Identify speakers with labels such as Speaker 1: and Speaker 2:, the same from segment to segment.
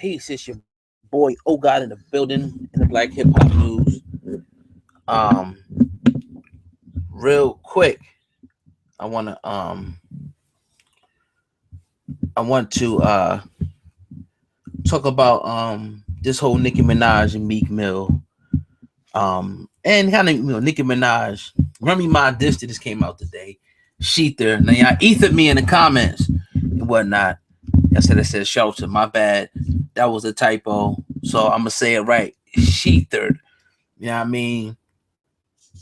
Speaker 1: Peace. It's your boy Oh God in the building in the Black Hip Hop News. Um, Real quick, I wanna I want to talk about this whole Nicki Minaj and Meek Mill. And kind of Nicki Minaj, Remy Ma diss that just came out today. Sheether. Now y'all ethered me in the comments and whatnot. I said shelter. My bad. That was a typo. So I'm gonna say it right. Sheethered. You know what I mean?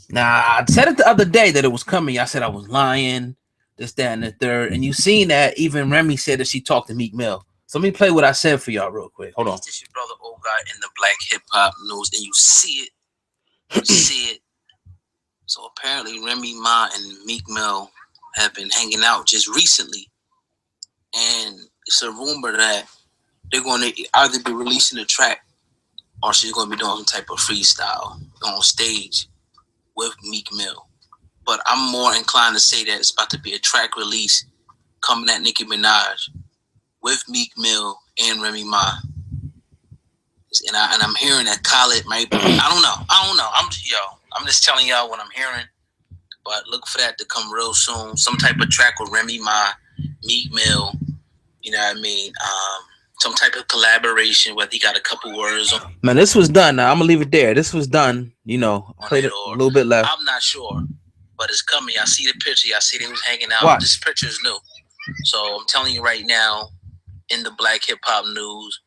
Speaker 1: Now I said it the other day that it was coming. I said I was lying, this, that, and the third. And you seen that even Remy said that she talked to Meek Mill. So let me play what I said for y'all real quick. Hold on. This is your brother old guy in the Black Hip Hop News, and you see it. You see it. So apparently Remy Ma and Meek Mill have been hanging out just recently. And it's a rumor that they're going to either be releasing a track or she's going to be doing some type of freestyle on stage with Meek Mill. But I'm more inclined to say that it's about to be a track release coming at Nicki Minaj with Meek Mill and Remy Ma. And I'm hearing that Khaled might be, I don't know. I'm just telling y'all what I'm hearing. But look for that to come real soon. Some type of track with Remy Ma, Meek Mill, you know what I mean? Some type of collaboration, whether he got a couple words on. Man, this was done. Now I'm gonna leave it there. This was done. You know, played it a little bit left. I'm not sure, but it's coming. I see the picture. I see they was hanging out. Watch. This picture is new, so I'm telling you right now, in the Black Hip Hop News,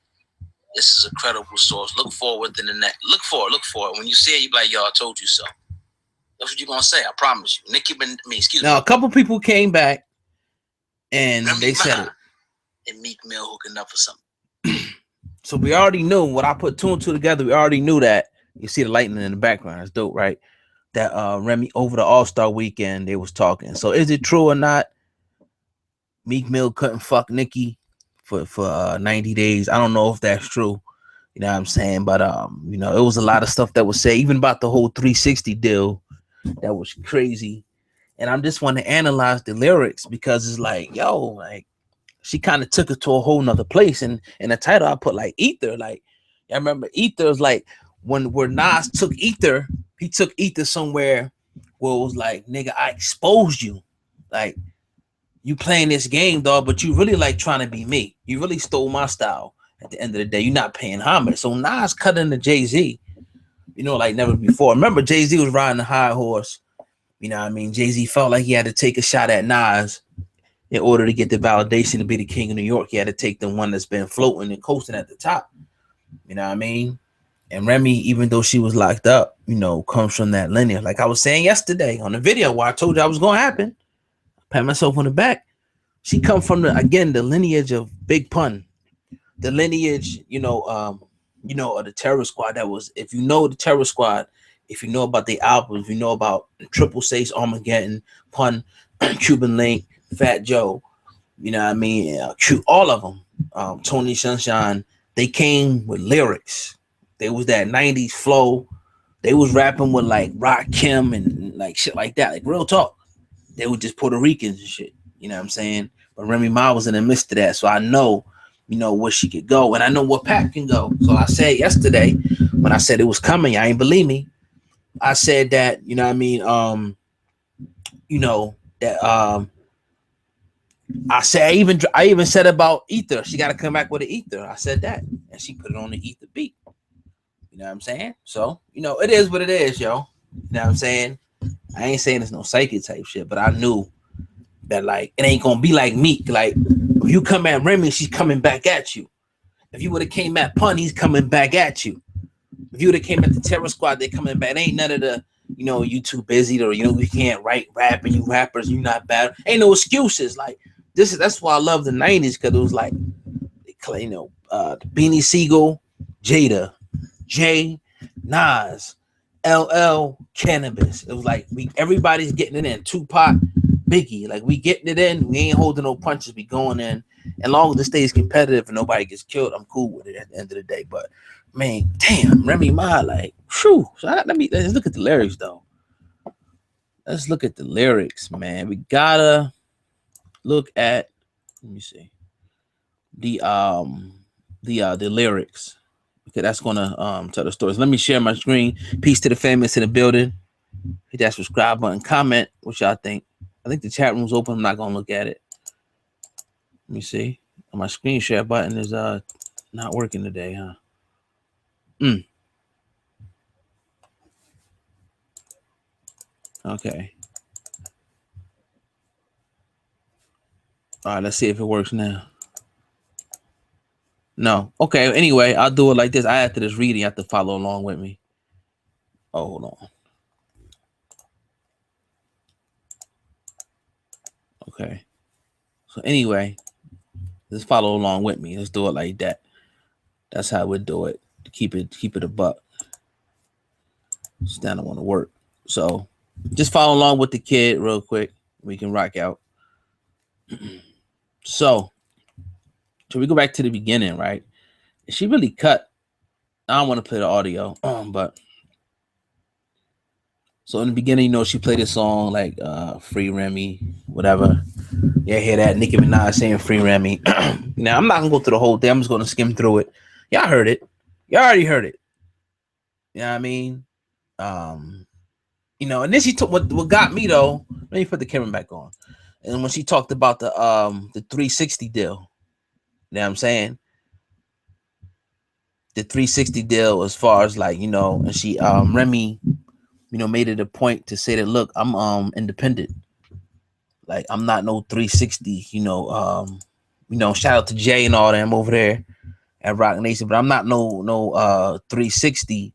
Speaker 1: this is a credible source. Look forward in the net. Look for it. When you see it, you be like, "Yo, I told you so." That's what you're gonna say. I promise you. Excuse me. Now a couple people came back, and Remy they said it. And Meek Mill hooking up for something. So we already knew what I put two and two together. We already knew that. You see the lightning in the background. It's dope, right? That Remy over the All-Star weekend they was talking. So is it true or not? Meek Mill couldn't fuck Nicki for 90 days. I don't know if that's true. You know what I'm saying? But you know, it was a lot of stuff that was said, even about the whole 360 deal. That was crazy. And I just want to analyze the lyrics because it's like, yo, like she kind of took it to a whole nother place. And in the title, I put like Ether. Like, I remember Ether was like where Nas took Ether, he took Ether somewhere where it was like, nigga, I exposed you. Like, you playing this game, dog, but you really like trying to be me. You really stole my style. At the end of the day, you're not paying homage. So Nas cut into Jay-Z, you know, like never before. Remember, Jay-Z was riding the high horse. You know what I mean? Jay-Z felt like he had to take a shot at Nas in order to get the validation to be the king of New York. He had to take the one that's been floating and coasting at the top. You know what I mean? And Remy, even though she was locked up, you know, comes from that lineage. Like I was saying yesterday on the video where I told you I was going to happen. Pat myself on the back. She come from the lineage of Big Pun. The lineage, of the Terror Squad. That was, if you know the Terror Squad, if you know about the albums, if you know about Triple Six, Armageddon, Pun, Cuban Link, Fat Joe, you know what I mean? All of them. Tony Sunshine, they came with lyrics. They was that 90s flow. They was rapping with like Rock Kim and like shit like that. Like real talk. They were just Puerto Ricans and shit. You know what I'm saying? But Remy Ma was in the midst of that. So I know, where she could go. And I know where Pat can go. So I said yesterday, when I said it was coming, I ain't believe me. I said that, you know what I mean? I even said about Ether. She got to come back with an Ether. I said that. And she put it on the Ether beat. You know what I'm saying? So, it is what it is, yo. You know what I'm saying? I ain't saying it's no psychic type shit, but I knew that, like, it ain't going to be like Meek. Like, if you come at Remy, she's coming back at you. If you would have came at Pun, he's coming back at you. If you would have came at the Terror Squad, they coming back. It ain't none of the, you too busy or, you can't rap and you rappers, you not bad. Ain't no excuses. Like, that's why I love the 90s, because it was like, Beanie Siegel, Jada, Jay, Nas, LL, Cannabis. It was like everybody's getting it in. Tupac, Biggie, like we getting it in. We ain't holding no punches. We going in. And long as it stays competitive and nobody gets killed, I'm cool with it at the end of the day. But man, damn, Remy Ma, like, whew. So let's look at the lyrics though. Let's look at the lyrics, man. We gotta look at. Let me see the
Speaker 2: the lyrics, because that's gonna tell the stories. Let me share my screen. Peace to the famous in the building. Hit that subscribe button. Comment what y'all think. I think the chat room's open. I'm not gonna look at it. Let me see. My screen share button is not working today, huh? Okay. All right, let's see if it works now. No. Okay, anyway, I'll do it like this. I after this reading, you have to follow along with me. Oh, hold on. Okay. So anyway, just follow along with me. Let's do it like that. That's how we do it. Keep it a buck. Stand don't want to work. So just follow along with the kid real quick. We can rock out. So we go back to the beginning, right? She really cut. I don't want to play the audio, but so in the beginning, she played a song like Free Remy, whatever. Yeah, hear that? Nicki Minaj saying Free Remy. Now, I'm not going to go through the whole thing. I'm just going to skim through it. Y'all heard it. Y'all already heard it. You know what I mean? And then she took what got me, though. Let me put the camera back on. And when she talked about the 360 deal, you know what I'm saying? The 360 deal as far as like, and she, Remy, made it a point to say that, look, I'm independent. Like, I'm not no 360, shout out to Jay and all them over there at Rock Nation, but I'm not no 360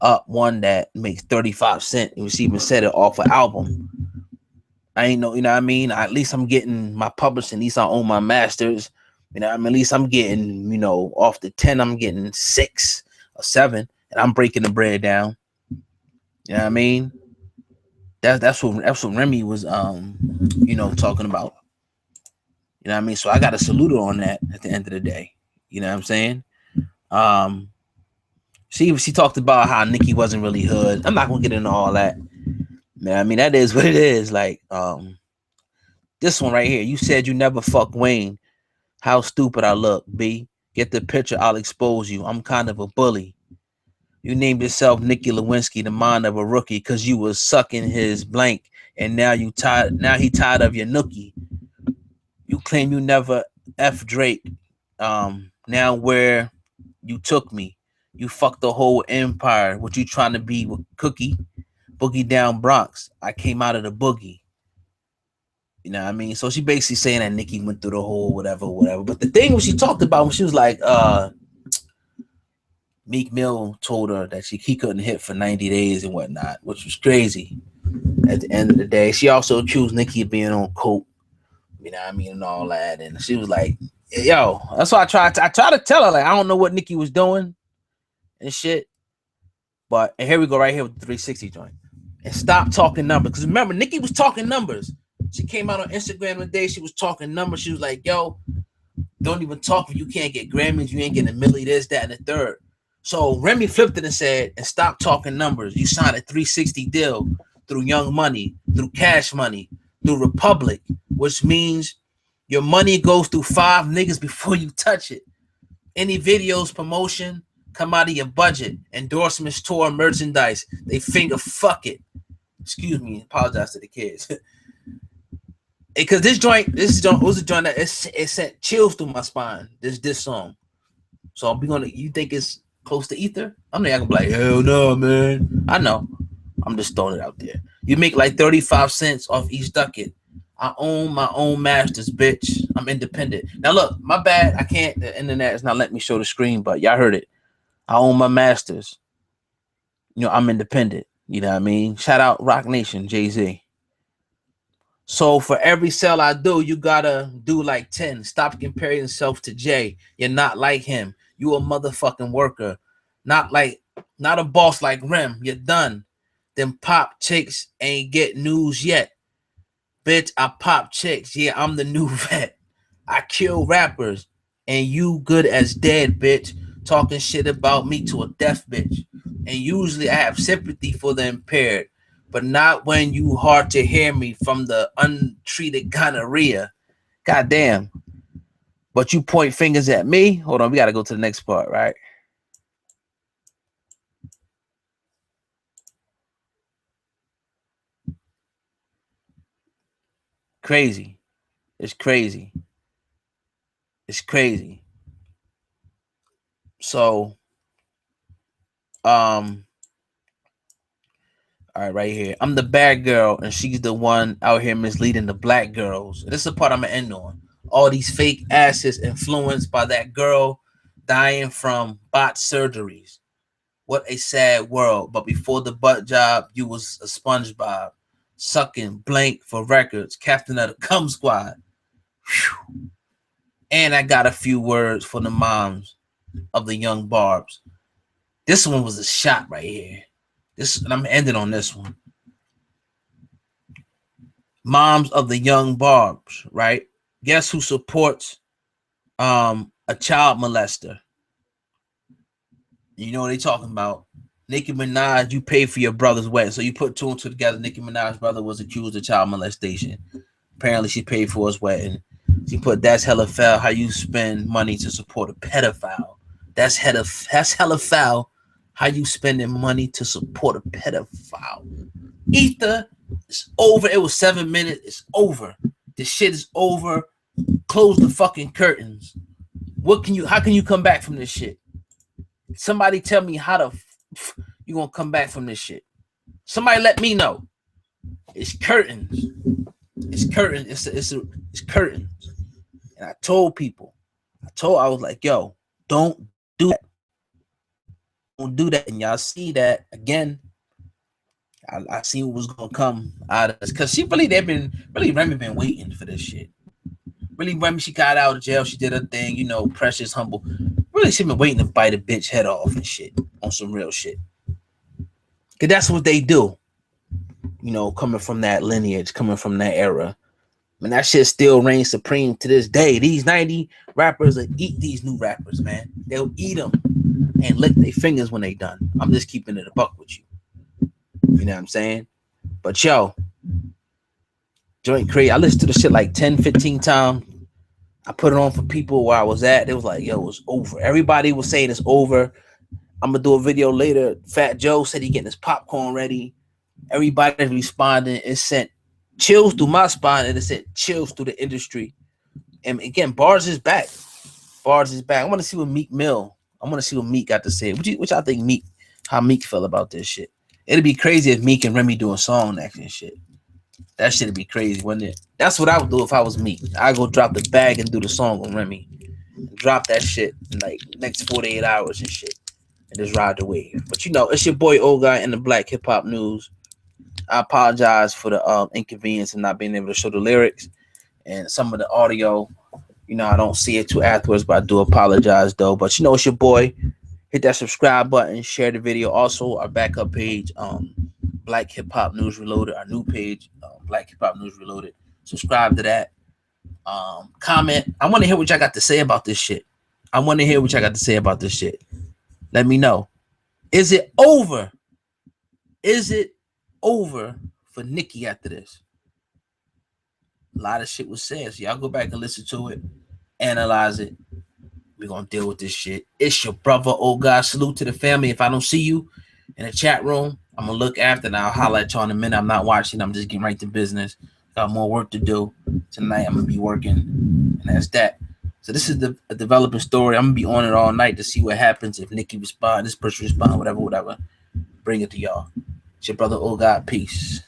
Speaker 2: up one that makes 35 cents. It was even said it off an album. I ain't know, you know what I mean? At least I'm getting my publishing, at least I own my masters. At least I'm getting, off the 10, I'm getting 6 or 7, and I'm breaking the bread down. You know what I mean? That's what Remy was talking about. You know what I mean? So I got to salute her on that at the end of the day. You know what I'm saying? She talked about how Nicki wasn't really hood. I'm not gonna get into all that. Man, I mean, that is what it is. Like, this one right here. You said you never fuck Wayne. How stupid I look, B. Get the picture, I'll expose you. I'm kind of a bully. You named yourself Nicky Lewinsky, the mind of a rookie, because you was sucking his blank, and now he tired of your nookie. You claim you never F Drake. Now where you took me, you fucked the whole empire. What you trying to be with Cookie? Boogie down Bronx. I came out of the boogie. You know what I mean? So she basically saying that Nicki went through the whole whatever. But the thing was, she talked about when she was like, Meek Mill told her that he couldn't hit for 90 days and whatnot, which was crazy. At the end of the day, she also accused Nicki of being on coke, you know what I mean, and all that. And she was like, yo, that's why I tried to tell her, like, I don't know what Nicki was doing and shit. But, and here we go right here with the 360 joint. And stop talking numbers. Because remember, Nicki was talking numbers. She came out on Instagram one day, she was talking numbers. She was like, yo, don't even talk if you can't get Grammys, you ain't getting a milli, this, that, and the third. So Remy flipped it and said, and stop talking numbers. You signed a 360 deal through Young Money, through Cash Money, through Republic, which means your money goes through 5 niggas before you touch it. Any videos, promotion, come out of your budget. Endorsements, tour, merchandise. They finger fuck it. Excuse me, apologize to the kids. Because this joint was a joint that it sent chills through my spine. This song. So you think it's close to ether? I'm not gonna be like, hell no, man. I know. I'm just throwing it out there. You make like 35 cents off each ducat. I own my own masters, bitch. I'm independent. Now look, my bad. I can't. The internet is not letting me show the screen, but y'all heard it. I own my masters. I'm independent. You know what I mean? Shout out Rock Nation, Jay-Z. So for every sale I do, you gotta do like 10. Stop comparing yourself to Jay. You're not like him. You a motherfucking worker. Not a boss like Rem. You're done. Them pop chicks ain't get news yet. Bitch, I pop chicks. Yeah, I'm the new vet. I kill rappers. And you good as dead, bitch. Talking shit about me to a deaf bitch. And usually I have sympathy for the impaired. But not when you hard to hear me from the untreated gonorrhea. Goddamn. but you point fingers at me. Hold on, we got to go to the next part, right? Crazy. It's crazy. It's crazy. So, all right, right here. I'm the bad girl, and she's the one out here misleading the black girls. This is the part I'm gonna end on. All these fake asses influenced by that girl dying from bot surgeries. What a sad world. But before the butt job, you was a SpongeBob, sucking blank for records, captain of the cum squad. Whew. And I got a few words for the moms of the young barbs. This one was a shot right here. And I'm ending on this one. Moms of the young barbs, right? Guess who supports a child molester? You know what they talking about? Nicki Minaj, you pay for your brother's wedding. So you put two and two together. Nicki Minaj's brother was accused of child molestation. Apparently she paid for his wedding. She put, that's hella foul how you spend money to support a pedophile. That's hella foul how you spending money to support a pedophile. Ether, it's over. It was 7 minutes. It's over. This shit is over. Close the fucking curtains. How can you come back from this shit? Somebody tell me how you gonna come back from this shit. Somebody let me know. It's curtains. It's curtains. It's curtains. And I told people, I was like, yo, don't do that. Don't do that. And y'all see that again. I see what was gonna come out of this. Cause Remy been waiting for this shit. Really, Remy, she got out of jail. She did her thing, you know, precious, humble. Really, she been waiting to bite a bitch head off and shit on some real shit. Cause that's what they do. You know, coming from that lineage, coming from that era. And that shit still reigns supreme to this day. These 90 rappers will eat these new rappers, man. They'll eat them and lick their fingers when they done. I'm just keeping it a buck with you. You know what I'm saying? But yo, joint crazy. I listened to the shit like 10, 15 times. I put it on for people where I was at. It was like, yo, it was over. Everybody was saying it's over. I'm going to do a video later. Fat Joe said he getting his popcorn ready. Everybody responding. It sent chills through my spine, and it sent chills through the industry. And again, Bars is back. Bars is back. I want to see what Meek got to say. Which I think how Meek felt about this shit. It'd be crazy if Meek and Remy do a song next and shit. That shit'd be crazy, wouldn't it? That's what I would do if I was Meek. I'd go drop the bag and do the song on Remy. Drop that shit in like next 48 hours and shit. And just ride the wave. But you know, it's your boy Old Guy in the Black Hip Hop News. I apologize for the inconvenience of not being able to show the lyrics and some of the audio. You know, I don't see it too afterwards, but I do apologize though. But you know, it's your boy. Hit that subscribe button, share the video. Also, our backup page, Black Hip Hop News Reloaded, our new page, Black Hip Hop News Reloaded. Subscribe to that. Comment. I want to hear what y'all got to say about this shit. Let me know. Is it over? Is it over for Nicki after this? A lot of shit was said. So y'all go back and listen to it, analyze it. We're going to deal with this shit. It's your brother, Old Guy. Salute to the family. If I don't see you in the chat room, I'm going to look after and I'll holler at y'all in a minute. I'm not watching. I'm just getting right to business. Got more work to do. Tonight, I'm going to be working. And that's that. So this is a developing story. I'm going to be on it all night to see what happens. If Nicki respond, this person respond, whatever. Bring it to y'all. It's your brother, Old God. Peace.